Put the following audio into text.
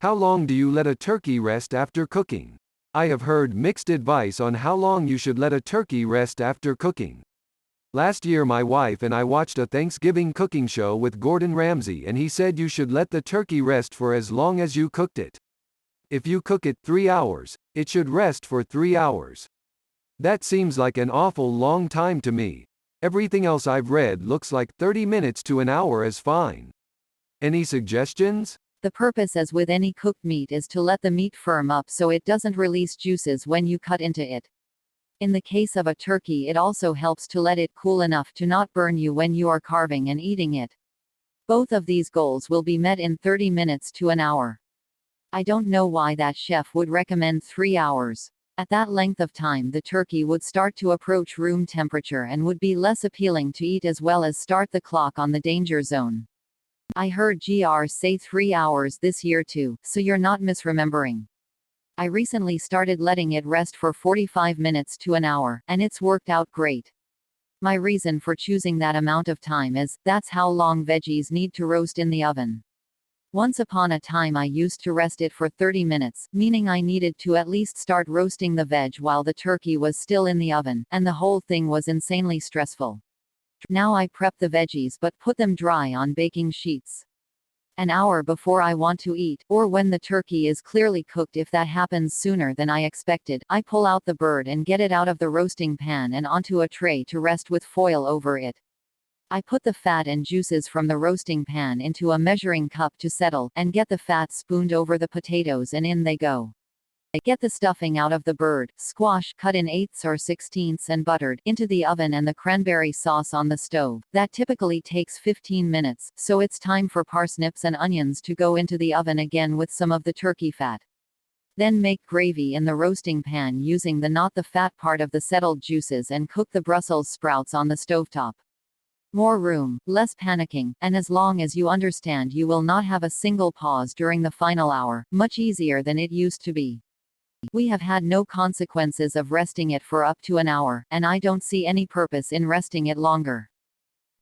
How long do you let a turkey rest after cooking? I have heard mixed advice on how long you should let a turkey rest after cooking. Last year my wife and I watched a Thanksgiving cooking show with Gordon Ramsay and he said you should let the turkey rest for as long as you cooked it. If you cook it 3 hours, it should rest for 3 hours. That seems like an awful long time to me. Everything else I've read looks like 30 minutes to an hour is fine. Any suggestions? The purpose, as with any cooked meat, is to let the meat firm up so it doesn't release juices when you cut into it. In the case of a turkey, it also helps to let it cool enough to not burn you when you are carving and eating it. Both of these goals will be met in 30 minutes to an hour. I don't know why that chef would recommend 3 hours. At that length of time, the turkey would start to approach room temperature and would be less appealing to eat, as well as start the clock on the danger zone. I heard GR say 3 hours this year too, so you're not misremembering. I recently started letting it rest for 45 minutes to an hour, and it's worked out great. My reason for choosing that amount of time is, that's how long veggies need to roast in the oven. Once upon a time I used to rest it for 30 minutes, meaning I needed to at least start roasting the veg while the turkey was still in the oven, and the whole thing was insanely stressful. Now I prep the veggies but put them dry on baking sheets an hour before I want to eat, or when the turkey is clearly cooked. If that happens sooner than I expected, I pull out the bird and get it out of the roasting pan and onto a tray to rest with foil over it. I put the fat and juices from the roasting pan into a measuring cup to settle, and get the fat spooned over the potatoes, and in they go. Get the stuffing out of the bird, squash cut in 1/8 or 1/16 and buttered, into the oven, and the cranberry sauce on the stove. That typically takes 15 minutes, so it's time for parsnips and onions to go into the oven again with some of the turkey fat. Then make gravy in the roasting pan using the not the fat part of the settled juices, and cook the Brussels sprouts on the stovetop. More room, less panicking, and as long as you understand you will not have a single pause during the final hour, much easier than it used to be. We have had no consequences of resting it for up to an hour, and I don't see any purpose in resting it longer.